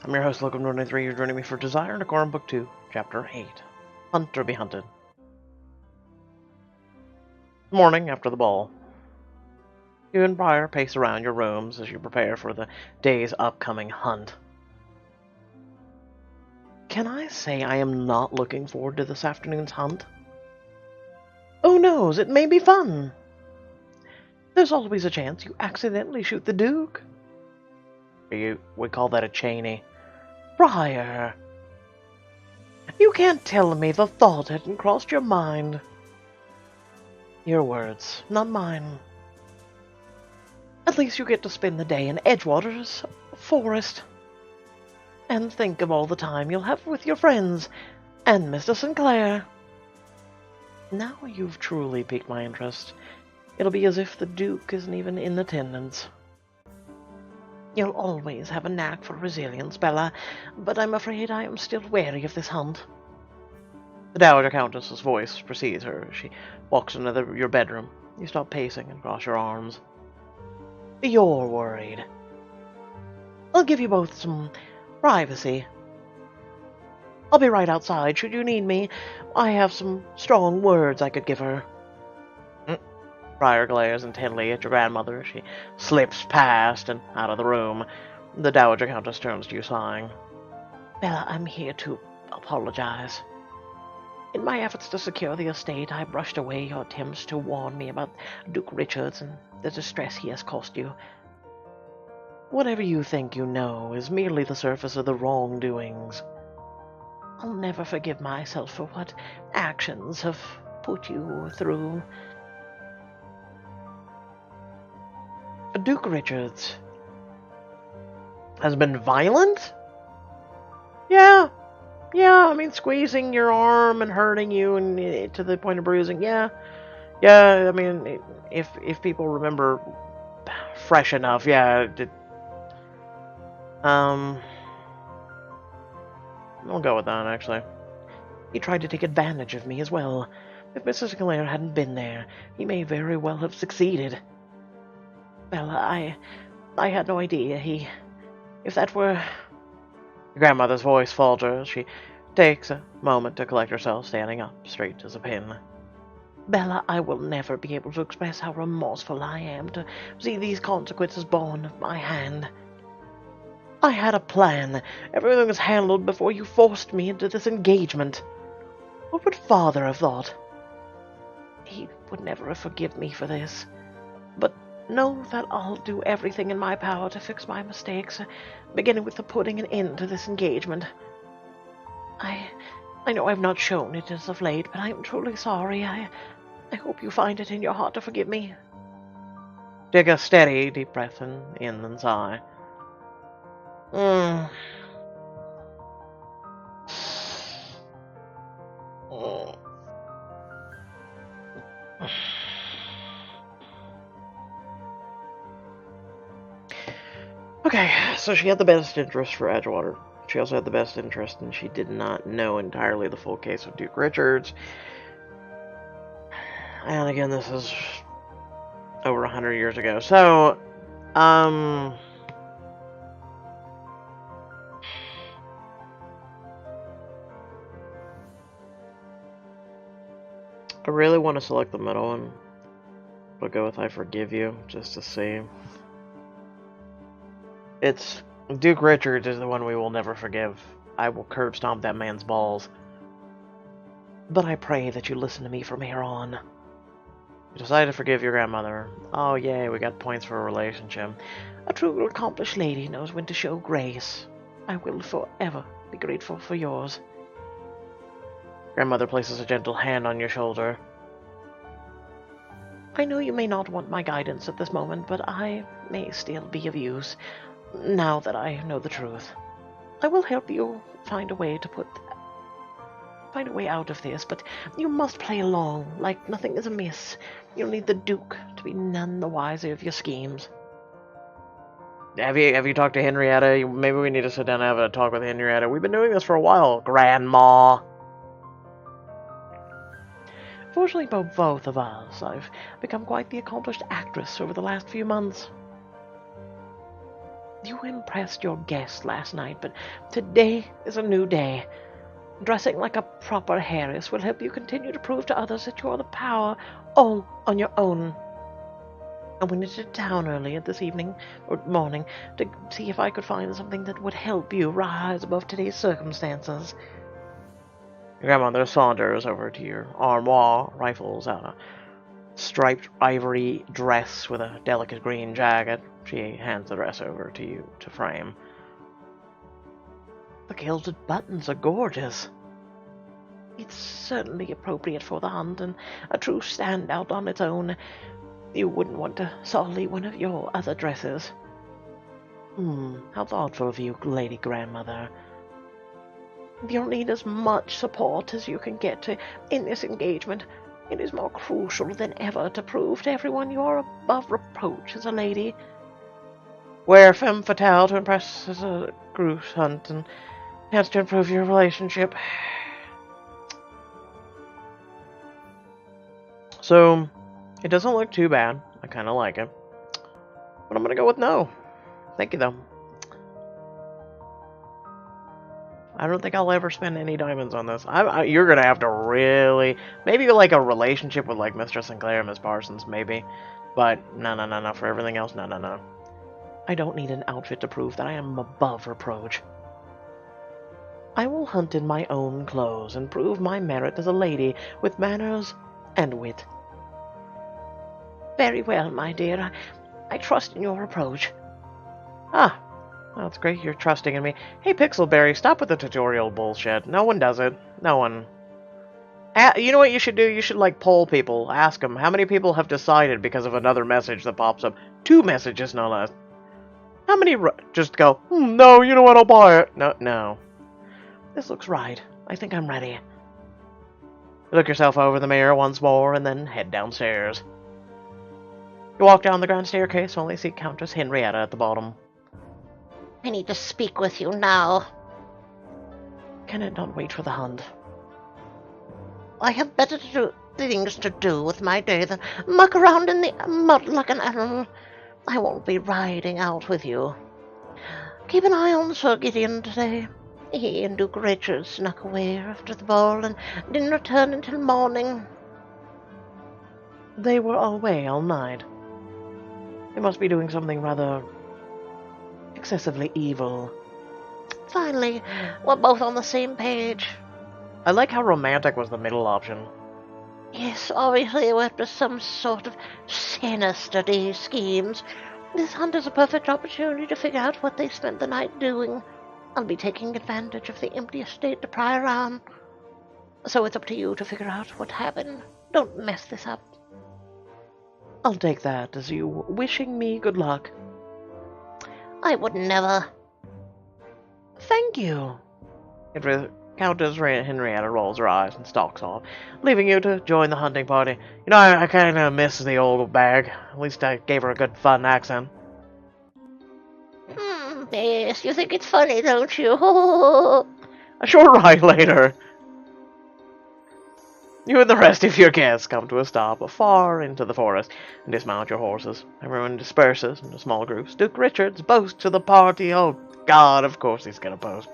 I'm your host, Locum23. You're joining me for Desire Decorum Book 2, Chapter 8. Hunt or Be Hunted. Morning after the ball. You and Briar pace around your rooms as you prepare for the day's upcoming hunt. Can I say I am not looking forward to this afternoon's hunt? Who knows, it may be fun. There's always a chance you accidentally shoot the Duke. We call that a Cheney. Briar, you can't tell me the thought hadn't crossed your mind. Your words, not mine. At least you get to spend the day in Edgewater's forest. And think of all the time you'll have with your friends and Mr. Sinclair. Now you've truly piqued my interest. It'll be as if the Duke isn't even in attendance. You'll always have a knack for resilience, Bella, but I'm afraid I am still wary of this hunt. The Dowager Countess's voice precedes her as she walks into your bedroom. You stop pacing and cross your arms. You're worried. I'll give you both some privacy. I'll be right outside should you need me. I have some strong words I could give her. Briar glares intently at your grandmother. She slips past and out of the room. The Dowager Countess turns to you, sighing. Bella, I'm here to apologize. In my efforts to secure the estate, I brushed away your attempts to warn me about Duke Richards and the distress he has caused you. Whatever you think you know is merely the surface of the wrongdoings. I'll never forgive myself for what actions have put you through. Duke Richards has been violent? Yeah, I mean, squeezing your arm and hurting you and to the point of bruising, yeah, I mean, if people remember fresh enough, yeah, I'll go with that, actually. He tried to take advantage of me as well. If Mrs. Sinclair hadn't been there, he may very well have succeeded. Bella, I had no idea if that were... Your grandmother's voice falters. She takes a moment to collect herself, standing up, straight as a pin. Bella, I will never be able to express how remorseful I am to see these consequences born of my hand. I had a plan. Everything was handled before you forced me into this engagement. What would Father have thought? He would never have forgiven me for this. But know that I'll do everything in my power to fix my mistakes, beginning with the putting an end to this engagement. I know I've not shown it as of late, but I am truly sorry. I hope you find it in your heart to forgive me. Take a steady, deep breath in and sigh. Okay, so she had the best interest for Edgewater. She also had the best interest, and she did not know entirely the full case of Duke Richards. And again, this is over 100 years ago. So, I really want to select the middle one. I'll go with I Forgive You, just to see. It's Duke Richards is the one we will never forgive. I will curb stomp that man's balls. But I pray that you listen to me from here on. You decided to forgive your grandmother. Oh yay, we got points for a relationship. A true accomplished lady knows when to show grace. I will forever be grateful for yours. Grandmother places a gentle hand on your shoulder. I know you may not want my guidance at this moment, but I may still be of use. Now that I know the truth, I will help you find a way out of this, but you must play along like nothing is amiss. You'll need the Duke to be none the wiser of your schemes. Have you talked to Henrietta? Maybe we need to sit down and have a talk with Henrietta. We've been doing this for a while, Grandma. Fortunately for both of us, I've become quite the accomplished actress over the last few months. You impressed your guest last night, but today is a new day. Dressing like a proper Harris will help you continue to prove to others that you are the power all on your own. I went into town earlier this evening, or morning, to see if I could find something that would help you rise above today's circumstances. Your grandmother saunters over to your armoire, rifles out a striped ivory dress with a delicate green jacket. She hands the dress over to you to frame. The gilded buttons are gorgeous. It's certainly appropriate for the hunt and a true standout on its own. You wouldn't want to sully one of your other dresses. How thoughtful of you, Lady Grandmother. You'll need as much support as you can get in this engagement. It is more crucial than ever to prove to everyone you are above reproach as a lady. Wear femme fatale to impress as a goose hunt and chance to improve your relationship. So, it doesn't look too bad. I kind of like it. But I'm going to go with no. Thank you, though. I don't think I'll ever spend any diamonds on this. You're going to have to really... Maybe like a relationship with like Mr. Sinclair and Miss Parsons, maybe. But no. For everything else, no. I don't need an outfit to prove that I am above reproach. I will hunt in my own clothes and prove my merit as a lady with manners and wit. Very well, my dear. I trust in your approach. Well, that's great. You're trusting in me. Hey, Pixelberry, stop with the tutorial bullshit. No one does it. No one. You know what you should do? You should, like, poll people. Ask them, how many people have decided because of another message that pops up? 2 messages, no less. How many just go, no, you know what, I'll buy it. No. This looks right. I think I'm ready. You look yourself over the mirror once more, and then head downstairs. You walk down the grand staircase, only see Countess Henrietta at the bottom. I need to speak with you now. Can it not wait for the hunt? I have better things to do with my day than muck around in the mud like an animal. I won't be riding out with you. Keep an eye on Sir Gideon today. He and Duke Richard snuck away after the ball and didn't return until morning. They were away all night. They must be doing something rather excessively evil. Finally, we're both on the same page. I like how romantic was the middle option. Yes, obviously we're up to some sort of sinister schemes. This hunt is a perfect opportunity to figure out what they spent the night doing. I'll be taking advantage of the empty estate to pry around. So it's up to you to figure out what happened. Don't mess this up. I'll take that as you wishing me good luck. I would never. Thank you. Countess Henrietta rolls her eyes and stalks off, leaving you to join the hunting party. You know, I kind of miss the old bag. At least I gave her a good, fun accent. Yes, you think it's funny, don't you? A short ride later, you and the rest of your guests come to a stop far into the forest and dismount your horses. Everyone disperses into small groups. Duke Richards boasts to the party. Oh, God, of course he's going to boast.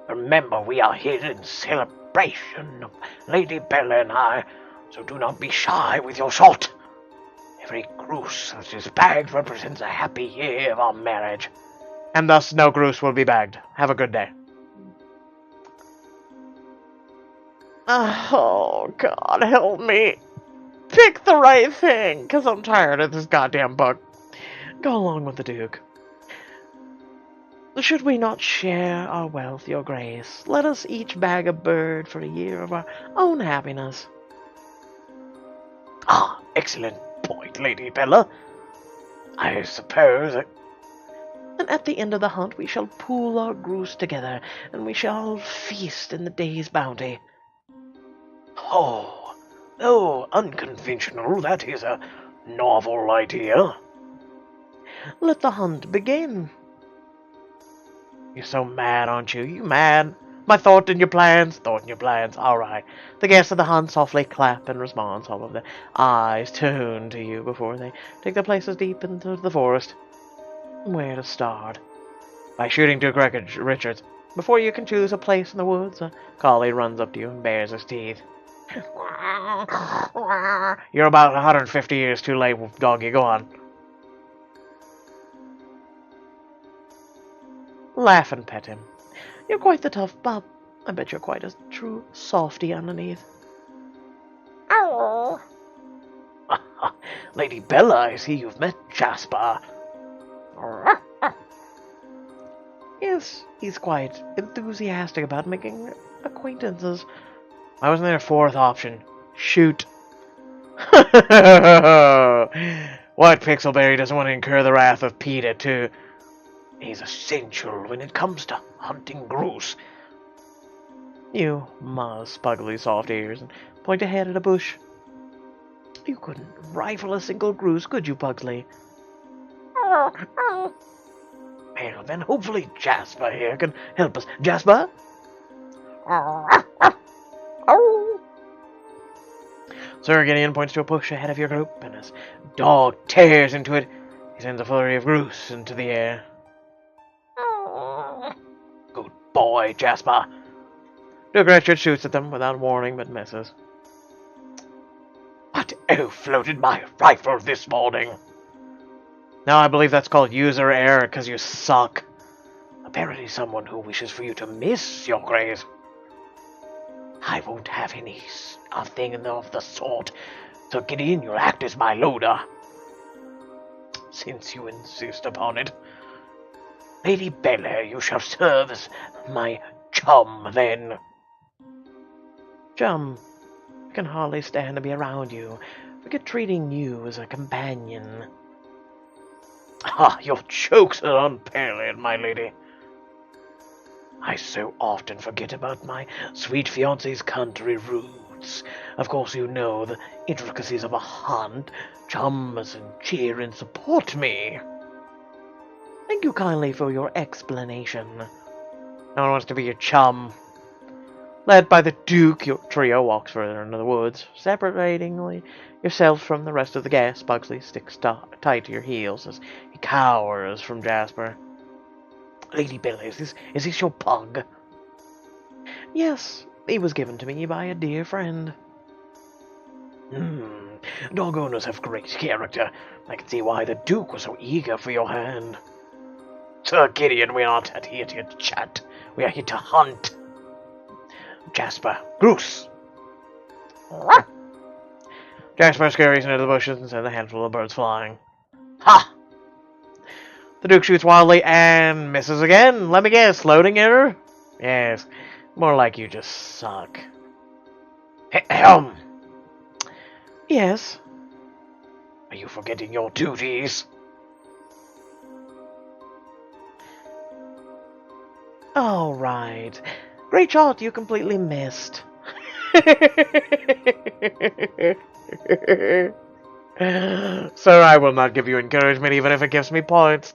Remember, we are here in celebration of Lady Bella and I, so do not be shy with your shot. Every goose that is bagged represents a happy year of our marriage. And thus no goose will be bagged. Have a good day. Oh, God, help me. Pick the right thing, because I'm tired of this goddamn book. Go along with the Duke. Should we not share our wealth, your grace? Let us each bag a bird for a year of our own happiness. Excellent point, Lady Bella. I suppose... And at the end of the hunt we shall pool our goose together, and we shall feast in the day's bounty. Oh, unconventional. That is a novel idea. Let the hunt begin. You're so mad, aren't you? You mad? My thought in your plans? Thought in your plans. All right. The guests of the hunt softly clap in response, all of their eyes tuned to you before they take their places deep into the forest. Where to start? by shooting Duke Richards. Before you can choose a place in the woods, a collie runs up to you and bares his teeth. You're about 150 years too late, doggy. Go on. Laugh and pet him. You're quite the tough pup. I bet you're quite a true softy underneath. Oh. Lady Bella, I see you've met Jasper. Yes, he's quite enthusiastic about making acquaintances. Why wasn't there a fourth option? Shoot. What Pixelberry doesn't want to incur the wrath of Peter, too? He's essential when it comes to hunting grouse. You muzz Pugsley's soft ears and point ahead at a bush. You couldn't rifle a single goose, could you, Pugsley? Well, then hopefully Jasper here can help us. Jasper? Sir Gideon points to a bush ahead of your group, and his dog tears into it. He sends a flurry of goose into the air. Good boy, Jasper. Duke Richard shoots at them without warning, but misses. What elf floated my rifle this morning? Now I believe that's called user error, because you suck. Apparently someone who wishes for you to miss, your grace. I won't have any thing of the sort, so get in, you'll act as my loader. Since you insist upon it. Lady Bella, you shall serve as my chum, then. Chum, I can hardly stand to be around you. Forget treating you as a companion. Ah, your jokes are unparalleled, my lady. I so often forget about my sweet fiancé's country roots. Of course, you know the intricacies of a hunt. Chum us and cheer and support me. Thank you kindly for your explanation. No one wants to be your chum. Led by the Duke, your trio walks further into the woods, separating yourself from the rest of the guests. Pugsley sticks tight to your heels as he cowers from Jasper. Lady Bella, is this your pug? Yes, he was given to me by a dear friend. Dog owners have great character. I can see why the Duke was so eager for your hand. Sir Gideon, we aren't here to chat. We are here to hunt. Jasper, goose. Jasper scurries into the bushes and sends a handful of birds flying. Ha! The Duke shoots wildly and misses again. Let me guess, loading error? Yes, more like you just suck. Ahem. Yes. Are you forgetting your duties? All right. Great shot, you completely missed. Sir, I will not give you encouragement even if it gives me points.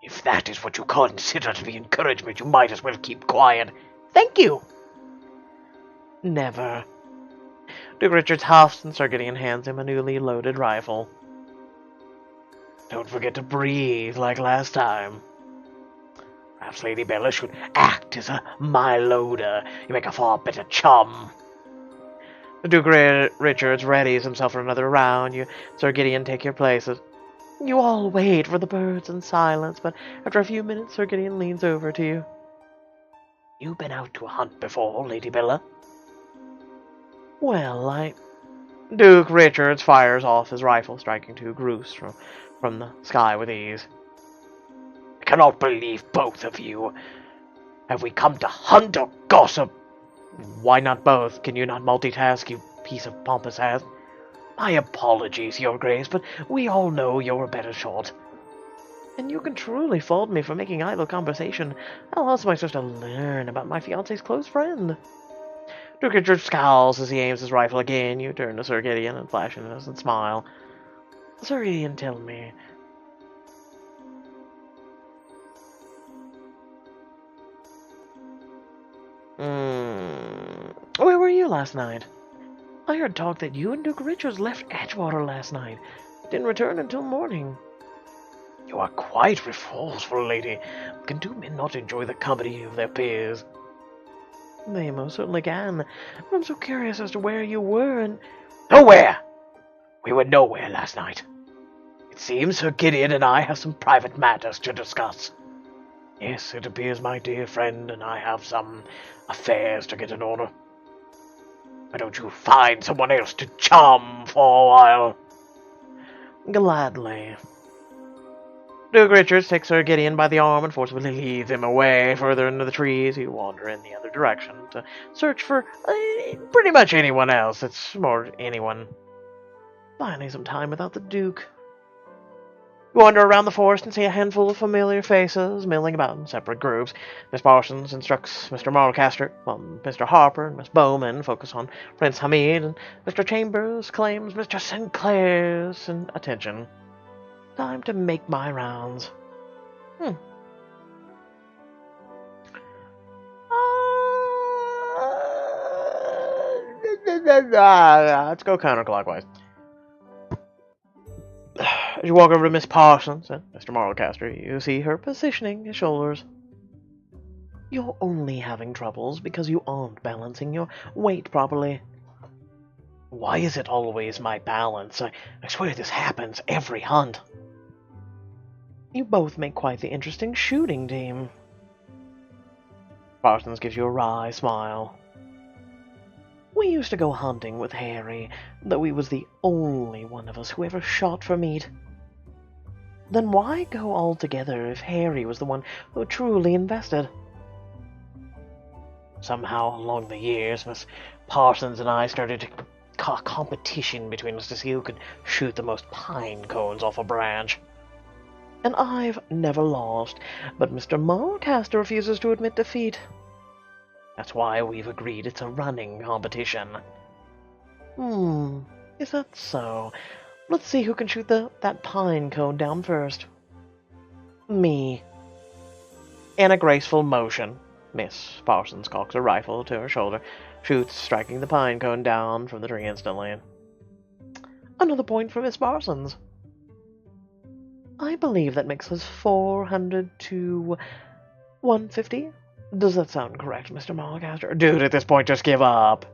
If that is what you consider to be encouragement, you might as well keep quiet. Thank you. Never. Duke Richards huffs and Sir Gideon hands him a newly loaded rifle. Don't forget to breathe like last time. Perhaps Lady Bella should act as my loader. You make a far better chum. The Duke Richards readies himself for another round. You, Sir Gideon, take your places. You all wait for the birds in silence, but after a few minutes, Sir Gideon leans over to you. You've been out to a hunt before, Lady Bella? Well, Duke Richards fires off his rifle, striking two grouse from the sky with ease. I cannot believe both of you. Have we come to hunt or gossip? Why not both? Can you not multitask, you piece of pompous ass? My apologies, Your Grace, but we all know you're a better shot. And you can truly fault me for making idle conversation. How else am I supposed to learn about my fiancé's close friend? Duke Richard scowls as he aims his rifle again. You turn to Sir Gideon and flash an innocent smile. Sir Gideon, tell me. Where were you last night? I heard talk that you and Duke Richards left Edgewater last night. Didn't return until morning. You are quite resourceful, lady. Can two men not enjoy the company of their peers? They most certainly can. But I'm so curious as to where you were and... Nowhere! We were nowhere last night. It seems Sir Gideon and I have some private matters to discuss. Yes, it appears my dear friend and I have some affairs to get in order. Why don't you find someone else to chum for a while? Gladly. Duke Richards takes Sir Gideon by the arm and forcibly leads him away further into the trees. You wander in the other direction to search for pretty much anyone else. It's more anyone. Finally, some time without the Duke. You wander around the forest and see a handful of familiar faces milling about in separate groups. Miss Parsons instructs Mr. Marlecaster, while Mr. Harper and Miss Bowman focus on Prince Hamid, and Mr. Chambers claims Mr. Sinclair's attention. Time to make my rounds. Let's go counterclockwise. As you walk over to Miss Parsons and Mr. Marlecaster, you see her positioning his shoulders. You're only having troubles because you aren't balancing your weight properly. Why is it always my balance? I swear this happens every hunt. You both make quite the interesting shooting team. Parsons gives you a wry smile. We used to go hunting with Harry, though he was the only one of us who ever shot for meat. Then why go all together if Harry was the one who truly invested? Somehow, along the years, Miss Parsons and I started a competition between us to see who could shoot the most pine cones off a branch. And I've never lost, but Mr. Marlecaster refuses to admit defeat. That's why we've agreed it's a running competition. Is that so? Let's see who can shoot that pine cone down first. Me. In a graceful motion, Miss Parsons cocks a rifle to her shoulder, shoots, striking the pine cone down from the tree instantly. Another point for Miss Parsons. I believe that makes us 400 to 150. Does that sound correct, Mr. Marlecaster? Dude, at this point, just give up.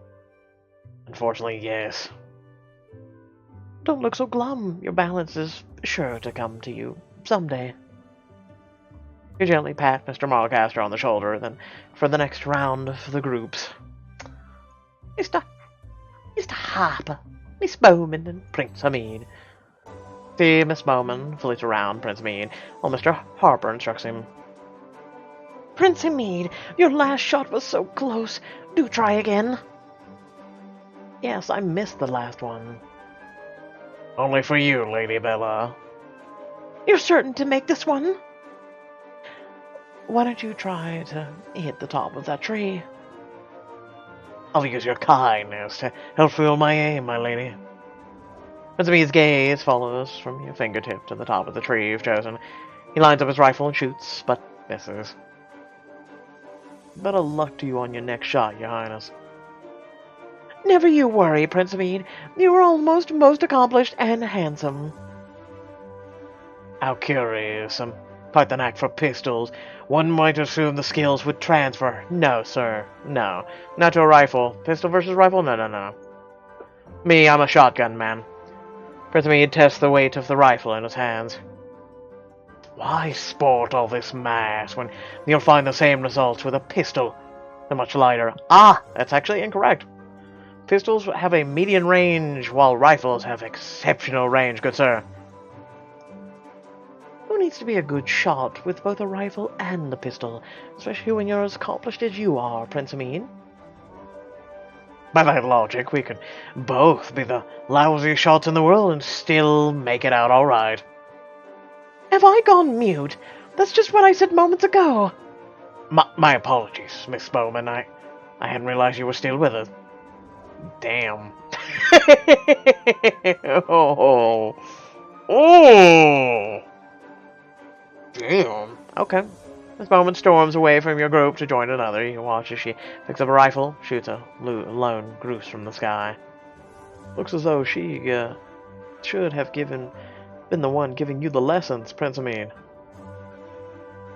Unfortunately, yes. Don't look so glum. Your balance is sure to come to you someday. You gently pat Mr. Marlecaster on the shoulder, then for the next round of the groups. Mr. Harper, Miss Bowman, and Prince Hamid. See Miss Bowman flits around Prince Hamid, while Mr. Harper instructs him. Prince Hamid, your last shot was so close. Do try again. Yes, I missed the last one. Only for you, Lady Bella. You're certain to make this one? Why don't you try to hit the top of that tree? I'll use your kindness to help fuel my aim, my lady. Prince Hamid's gaze follows from your fingertip to the top of the tree you've chosen. He lines up his rifle and shoots, but misses. Better luck to you on your next shot, Your Highness. Never you worry, Prince Hamid. You are almost most accomplished and handsome. How curious. Quite the knack for pistols. One might assume the skills would transfer. No, sir. No. Not to a rifle. Pistol versus rifle? No. Me, I'm a shotgun man. Prince Hamid tests the weight of the rifle in his hands. Why sport all this mass when you'll find the same results with a pistol? They're much lighter. That's actually incorrect. Pistols have a median range, while rifles have exceptional range, good sir. Who needs to be a good shot with both a rifle and a pistol, especially when you're as accomplished as you are, Prince Hamid? By that logic, we could both be the lousiest shots in the world and still make it out all right. Have I gone mute? That's just what I said moments ago. My apologies, Miss Bowman. I hadn't realized you were still with us. Damn. Oh. Damn. Okay. Miss Bowman storms away from your group to join another. You watch as she picks up a rifle, shoots a lone goose from the sky. Looks as though she should have given been the one giving you the lessons, Prince Amin.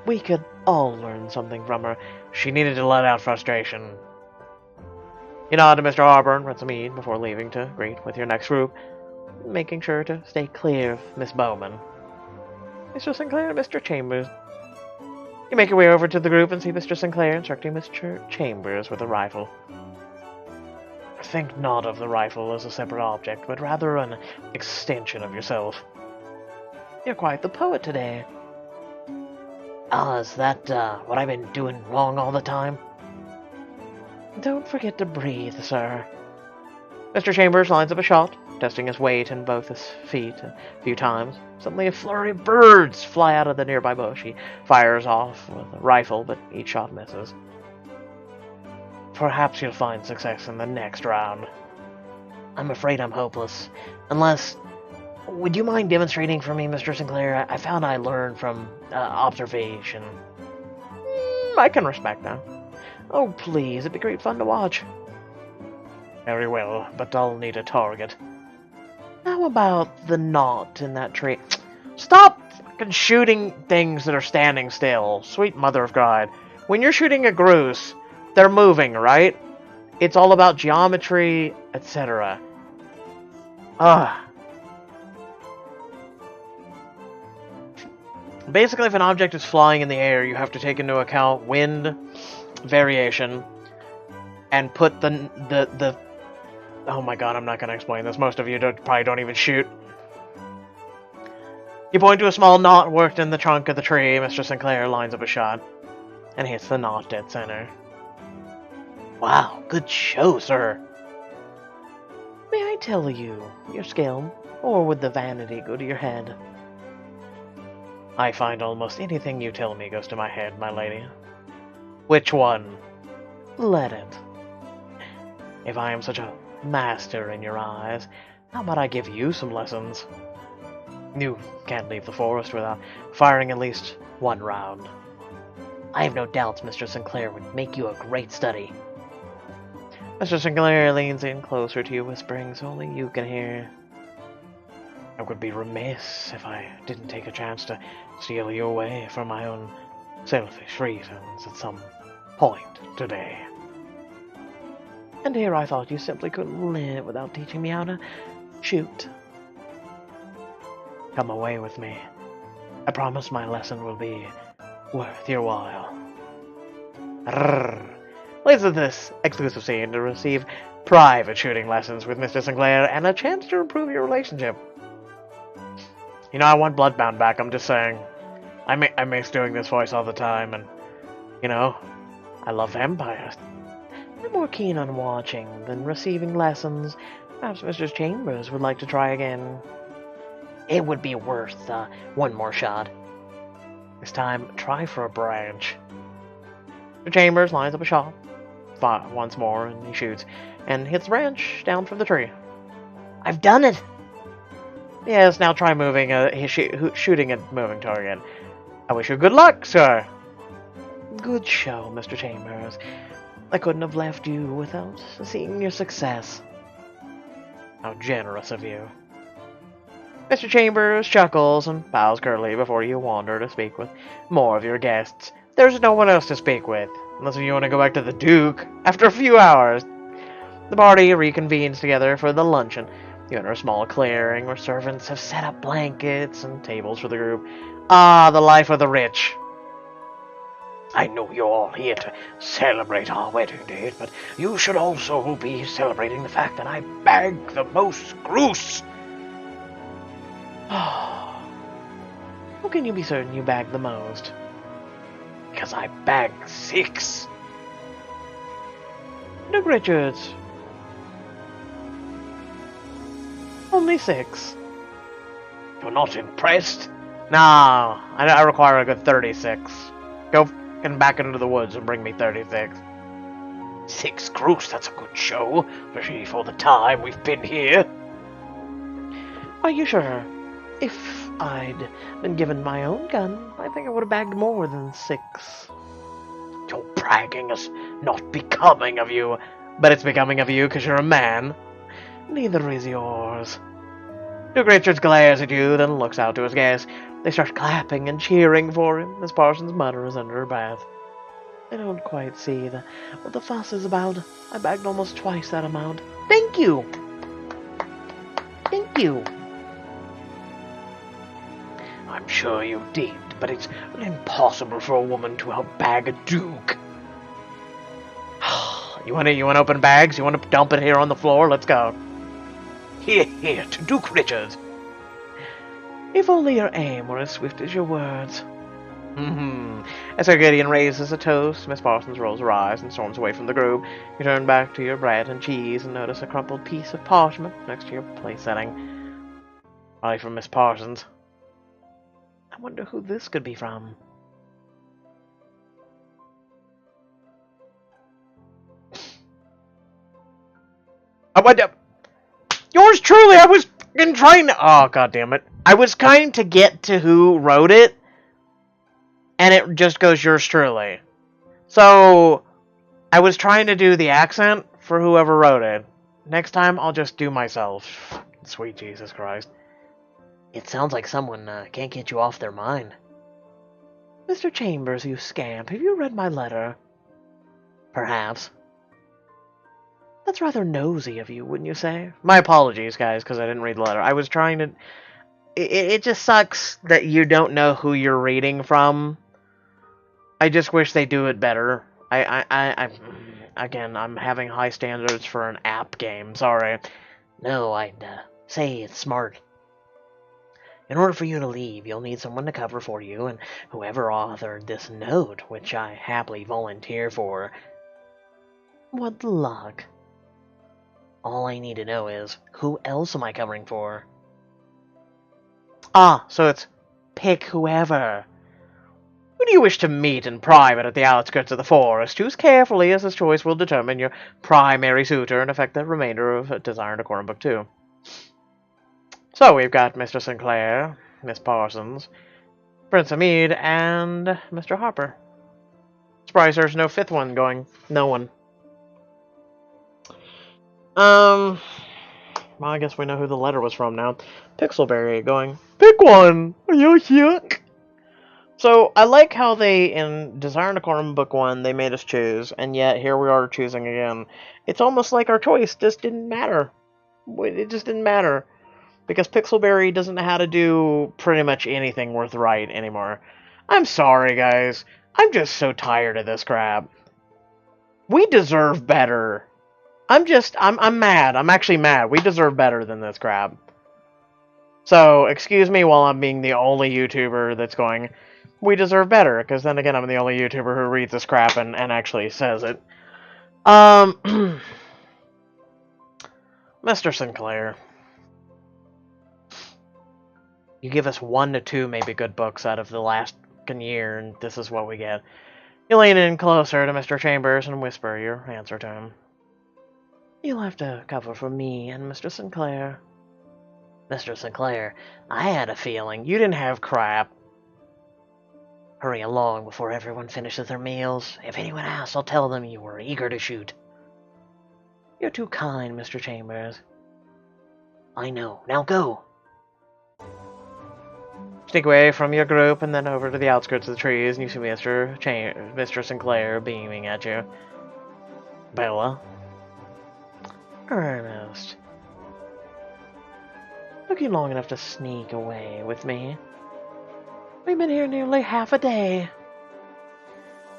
We could all learn something from her. She needed to let out frustration. You nod to Mr. Harbour and Prince Amin before leaving to greet with your next group, making sure to stay clear of Miss Bowman. Mr. Sinclair and Mr. Chambers. You make your way over to the group and see Mr. Sinclair instructing Mr. Chambers with a rifle. Think not of the rifle as a separate object, but rather an extension of yourself. You're quite the poet today. Ah, is that what I've been doing wrong all the time? Don't forget to breathe, sir. Mr. Chambers lines up a shot, testing his weight and both his feet a few times. Suddenly a flurry of birds fly out of the nearby bush. He fires off with a rifle, but each shot misses. Perhaps you'll find success in the next round. I'm afraid I'm hopeless. Unless... Would you mind demonstrating for me, Mr. Sinclair? I found I learned from observation. I can respect that. Oh, please, it'd be great fun to watch. Very well, but I'll need a target. How about the knot in that tree? Stop fucking shooting things that are standing still. Sweet mother of God. When you're shooting a goose, they're moving, right? It's all about geometry, etc. Basically, if an object is flying in the air, you have to take into account wind, variation, and put the oh my god, I'm not going to explain this. Most of you probably don't even shoot. You point to a small knot worked in the trunk of the tree. Mr. Sinclair lines up a shot and hits the knot dead center. Wow, good show, sir. May I tell you your skill, or would the vanity go to your head? I find almost anything you tell me goes to my head, my lady. Which one? Let it. If I am such a master in your eyes, how about I give you some lessons? You can't leave the forest without firing at least one round. I have no doubts Mr. Sinclair would make you a great study. Mr. Sinclair leans in closer to you, whispering so only you can hear. I would be remiss if I didn't take a chance to steal you away for my own selfish reasons at some point today. And here I thought you simply couldn't live without teaching me how to shoot. Come away with me. I promise my lesson will be worth your while. Leads to this exclusive scene to receive private shooting lessons with Mr. Sinclair and a chance to improve your relationship. You know, I want Bloodbound back, I'm just saying. I miss doing this voice all the time, and, you know, I love vampires. I'm more keen on watching than receiving lessons. Perhaps Mr. Chambers would like to try again. It would be worth one more shot. This time, try for a branch. Mr. Chambers lines up a shot. Once more, and he shoots, and hits the branch down from the tree. I've done it! Yes, now try moving shooting a moving target. I wish you good luck, sir. Good show, Mr. Chambers. I couldn't have left you without seeing your success. How generous of you. Mr. Chambers chuckles and bows curtly before you wander to speak with more of your guests. There's no one else to speak with, unless you want to go back to the Duke. After a few hours, the party reconvenes together for the luncheon. You enter a small clearing where servants have set up blankets and tables for the group. Ah, the life of the rich. I know you're all here to celebrate our wedding date, but you should also be celebrating the fact that I bagged the most grouse. How can you be certain you bagged the most? Because I bagged 6. Duke Richards. Only 6. You're not impressed? No, I require a good 36. Go back into the woods and bring me 36. 6 grouse, that's a good show, especially for the time we've been here. Are you sure? If I'd been given my own gun, I think I would have bagged more than 6. Your bragging is not becoming of you. But it's becoming of you because you're a man. Neither is yours. Duke Richards glares at you, then looks out to his guests. They start clapping and cheering for him. Miss Parsons mutters under her breath. I don't quite see what the fuss is about. I bagged almost twice that amount. Thank you! Thank you! I'm sure you did, but it's impossible for a woman to outbag a duke. You want to open bags? You want to dump it here on the floor? Let's go. Here, here, to Duke Richards. If only your aim were as swift as your words. As Sir Gideon raises a toast, Miss Parsons rolls her eyes and storms away from the group. You turn back to your bread and cheese and notice a crumpled piece of parchment next to your place setting. Probably from Miss Parsons. I wonder who this could be from. Yours truly, I was trying to... Oh, god damn it. I was trying to get to who wrote it, and it just goes yours truly. So, I was trying to do the accent for whoever wrote it. Next time, I'll just do myself. Sweet Jesus Christ. It sounds like someone can't get you off their mind. Mr. Chambers, you scamp, have you read my letter? Perhaps. That's rather nosy of you, wouldn't you say? My apologies, guys, because I didn't read the letter. I was trying to... It just sucks that you don't know who you're reading from. I just wish they do it better. Again, I'm having high standards for an app game, sorry. No, I'd say it's smart. In order for you to leave, you'll need someone to cover for you, and whoever authored this note, which I happily volunteer for... What luck. All I need to know is, who else am I covering for? Ah, so it's pick whoever. Who do you wish to meet in private at the outskirts of the forest? Choose carefully, as this choice will determine your primary suitor and affect the remainder of Desire Decorum Book 2. So we've got Mr. Sinclair, Miss Parsons, Prince Hamid, and Mr. Harper. Surprised there's no fifth one going. No one. Well, I guess we know who the letter was from now. Pixelberry going, pick one! Are you yuck? So, I like how they, in Desire Decorum Book 1, they made us choose, and yet here we are choosing again. It's almost like our choice just didn't matter. It just didn't matter. Because Pixelberry doesn't know how to do pretty much anything worth right anymore. I'm sorry, guys. I'm just so tired of this crap. We deserve better. I'm mad. I'm actually mad. We deserve better than this crap. So, excuse me while I'm being the only YouTuber that's going, we deserve better, because then again, I'm the only YouTuber who reads this crap and actually says it. Mr. Sinclair. You give us 1 to 2 maybe good books out of the last year, and this is what we get. You lean in closer to Mr. Chambers and whisper your answer to him. You'll have to cover for me and Mr. Sinclair. Mr. Sinclair, I had a feeling you didn't have crap. Hurry along before everyone finishes their meals. If anyone asks, I'll tell them you were eager to shoot. You're too kind, Mr. Chambers. I know. Now go. Sneak away from your group and then over to the outskirts of the trees, and you see Mr. Sinclair beaming at you. Bella. Ernest. Took you long enough to sneak away with me. We've been here nearly half a day.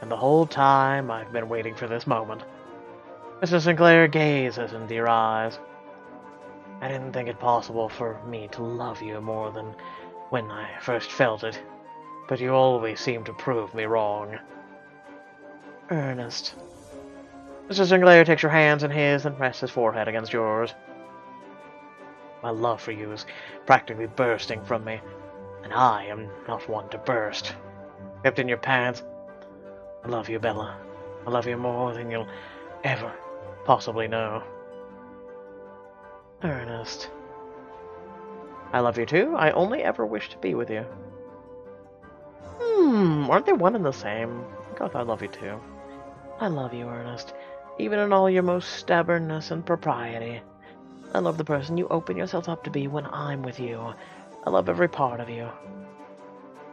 And the whole time I've been waiting for this moment. Mr. Sinclair gazes into your eyes. I didn't think it possible for me to love you more than when I first felt it, but you always seem to prove me wrong. Ernest. Mr. Sinclair takes your hands in his and rests his forehead against yours. My love for you is practically bursting from me, and I am not one to burst. Kept in your pants. I love you, Bella. I love you more than you'll ever possibly know. Ernest. I love you too. I only ever wish to be with you. Aren't they one and the same? God, I love you too. I love you, Ernest. Even in all your most stubbornness and propriety. I love the person you open yourself up to be when I'm with you. I love every part of you.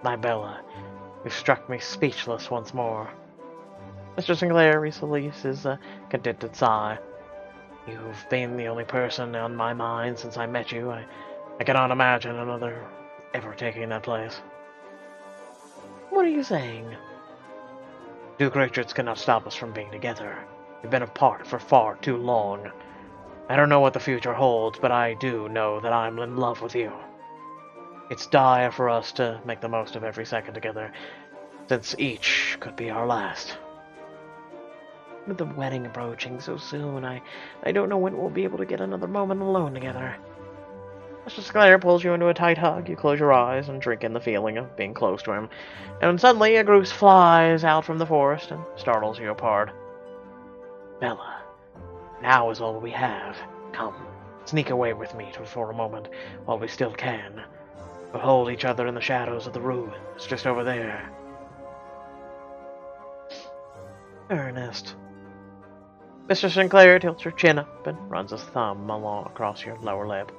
My Bella, you've struck me speechless once more. Mr. Sinclair releases a contented sigh. You've been the only person on my mind since I met you. I cannot imagine another ever taking that place. What are you saying? Duke Richards cannot stop us from being together. We've been apart for far too long. I don't know what the future holds, but I do know that I'm in love with you. It's dire for us to make the most of every second together, since each could be our last. With the wedding approaching so soon, I don't know when we'll be able to get another moment alone together. Mr. Sinclair pulls you into a tight hug. You close your eyes and drink in the feeling of being close to him. And suddenly a goose flies out from the forest and startles you apart. Bella, now is all we have. Come, sneak away with me for a moment while we still can. We'll hold each other in the shadows of the ruins just over there. Ernest. Mr. Sinclair tilts your chin up and runs his thumb along across your lower lip.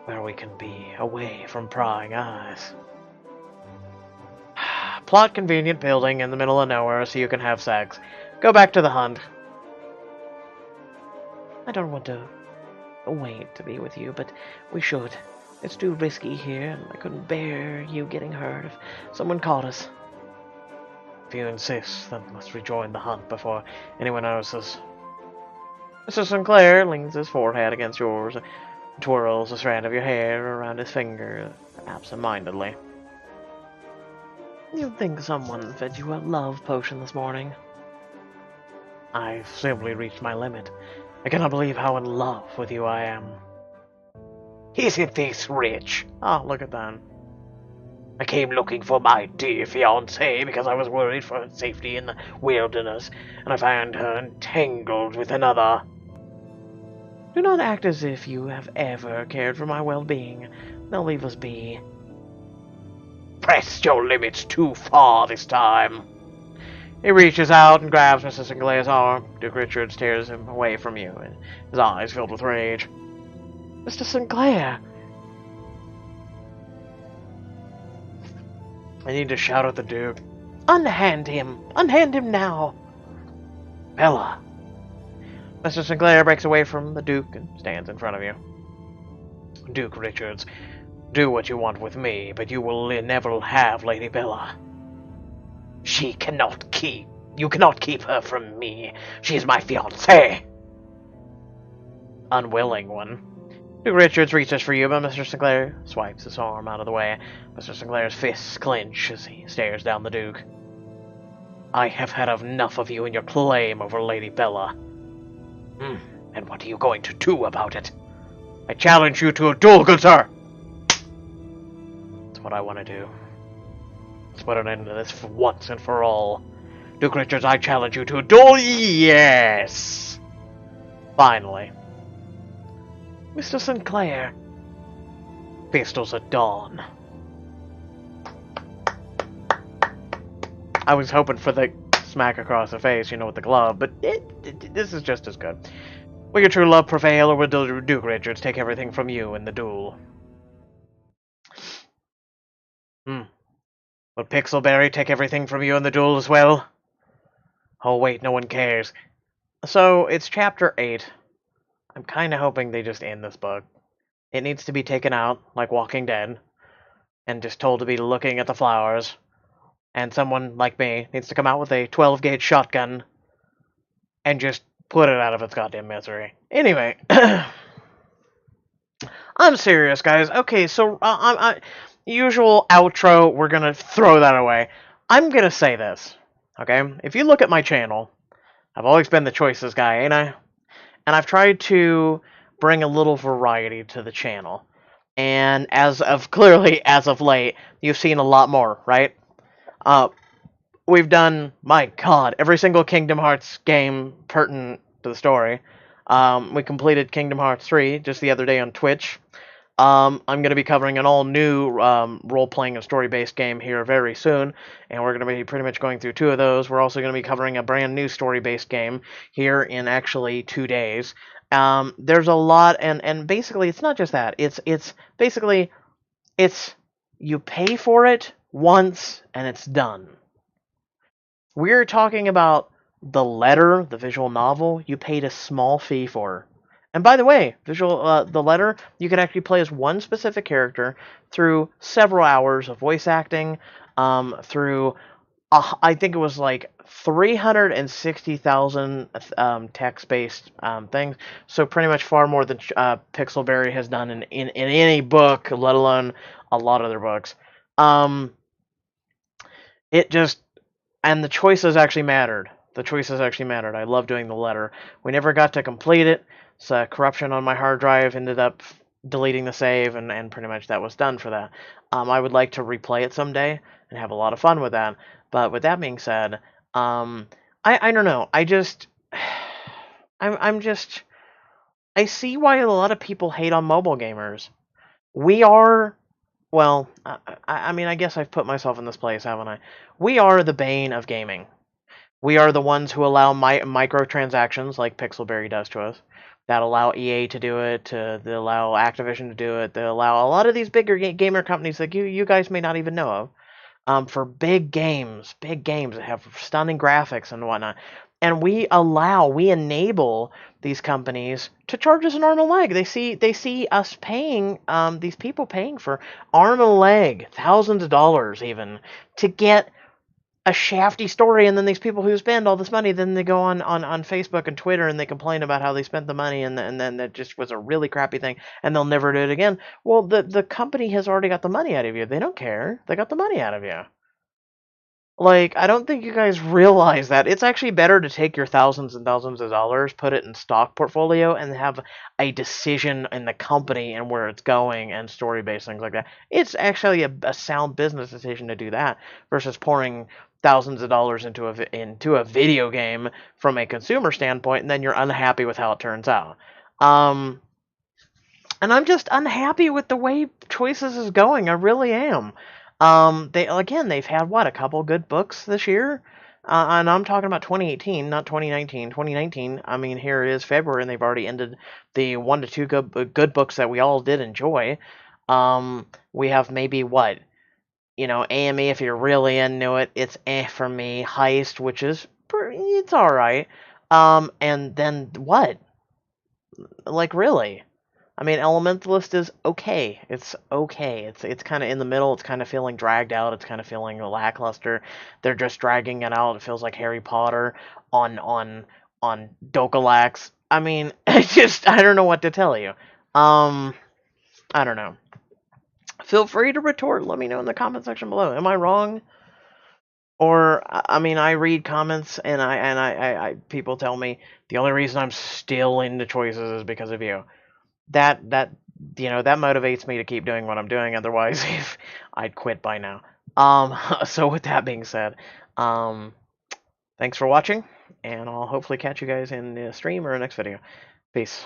Where we can be away from prying eyes. Plot convenient building in the middle of nowhere so you can have sex. Go back to the hunt. I don't want to wait to be with you, but we should. It's too risky here, and I couldn't bear you getting hurt if someone caught us. If you insist, then let's rejoin the hunt before anyone notices. Mr. Sinclair leans his forehead against yours and twirls a strand of your hair around his finger absent-mindedly. You'd think someone fed you a love potion this morning. I've simply reached my limit. I cannot believe how in love with you I am. Isn't this rich? Ah, look at that. I came looking for my dear fiancée because I was worried for her safety in the wilderness, and I found her entangled with another. Do not act as if you have ever cared for my well-being. Now leave us be. Pressed your limits too far this time. He reaches out and grabs Mr. Sinclair's arm. Duke Richards tears him away from you, and his eyes filled with rage. Mr. Sinclair! I need to shout at the Duke. Unhand him! Unhand him now! Bella! Mr. Sinclair breaks away from the Duke and stands in front of you. Duke Richards, do what you want with me, but you will never have Lady Bella. You cannot keep her from me. She is my fiancée. Unwilling one. Duke Richards reaches for you, but Mr. Sinclair swipes his arm out of the way. Mr. Sinclair's fists clench as he stares down the Duke. I have had enough of you and your claim over Lady Bella. And what are you going to do about it? I challenge you to a duel, good sir! That's what I want to do. Let's put an end to this for once and for all. Duke Richards, I challenge you to a duel, yes! Finally. Mr. Sinclair. Pistols at dawn. I was hoping for the smack across the face, with the glove, but this is just as good. Will your true love prevail, or will Duke Richards take everything from you in the duel? Will Pixelberry take everything from you in the duel as well? Oh wait, no one cares. So, it's chapter 8. I'm kind of hoping they just end this book. It needs to be taken out, like Walking Dead, and just told to be looking at the flowers. And someone like me needs to come out with a 12-gauge shotgun and just put it out of its goddamn misery. Anyway, I'm serious, guys. Okay, so usual outro, we're gonna throw that away. I'm gonna say this, okay? If you look at my channel, I've always been the choices guy, ain't I? And I've tried to bring a little variety to the channel. And as of late, you've seen a lot more, right? We've done, my god, every single Kingdom Hearts game pertinent to the story. We completed Kingdom Hearts 3 just the other day on Twitch. I'm going to be covering an all-new role-playing and story-based game here very soon, and we're going to be pretty much going through 2 of those. We're also going to be covering a brand new story-based game here in actually 2 days. There's a lot, and basically it's not just that. It's basically it's you pay for it once and it's done. We're talking about the letter, the visual novel. You paid a small fee for. And by the way, the letter, you could actually play as one specific character through several hours of voice acting, through I think it was like 360,000 text-based things. So pretty much far more than Pixelberry has done in any book, let alone a lot of their books. It just and the choices actually mattered. The choices actually mattered. I love doing the letter. We never got to complete it. So corruption on my hard drive ended up deleting the save, and pretty much that was done for that. I would like to replay it someday and have a lot of fun with that. But with that being said, I don't know. I'm just I see why a lot of people hate on mobile gamers. We are well, I mean, I guess I've put myself in this place, haven't I? We are the bane of gaming. We are the ones who allow microtransactions like Pixelberry does to us, that allow EA to do it, that allow Activision to do it, that allow a lot of these bigger gamer companies that you guys may not even know of, for big games that have stunning graphics and whatnot. And we enable these companies to charge us an arm and a leg. They see us paying, these people paying for arm and a leg, thousands of dollars even, to get a shafty story, and then these people who spend all this money, then they go on Facebook and Twitter and they complain about how they spent the money, and then that just was a really crappy thing and they'll never do it again. Well, the company has already got the money out of you. They don't care. They got the money out of you. Like, I don't think you guys realize that. It's actually better to take your thousands and thousands of dollars, put it in stock portfolio, and have a decision in the company and where it's going and story-based things like that. It's actually a sound business decision to do that versus pouring thousands of dollars into a video game from a consumer standpoint, and then you're unhappy with how it turns out. And I'm just unhappy with the way Choices is going. I really am. They've had what, a couple good books this year, and I'm talking about 2018, not 2019. 2019. I mean, here it is February, and they've already ended the 1 to 2 good books that we all did enjoy. We have maybe what, AME, if you're really into it, it's for me. Heist, which is it's all right. And then what? Like, really? I mean, Elementalist is okay. It's okay. It's kind of in the middle. It's kind of feeling dragged out. It's kind of feeling lackluster. They're just dragging it out. It feels like Harry Potter on Dokalax. I mean, I don't know what to tell you. I don't know. Feel free to retort. Let me know in the comment section below. Am I wrong? Or I mean, I read comments and I people tell me the only reason I'm still into Choices is because of you. That that motivates me to keep doing what I'm doing. Otherwise, if I'd quit by now. So with that being said, thanks for watching, and I'll hopefully catch you guys in the stream or next video. Peace.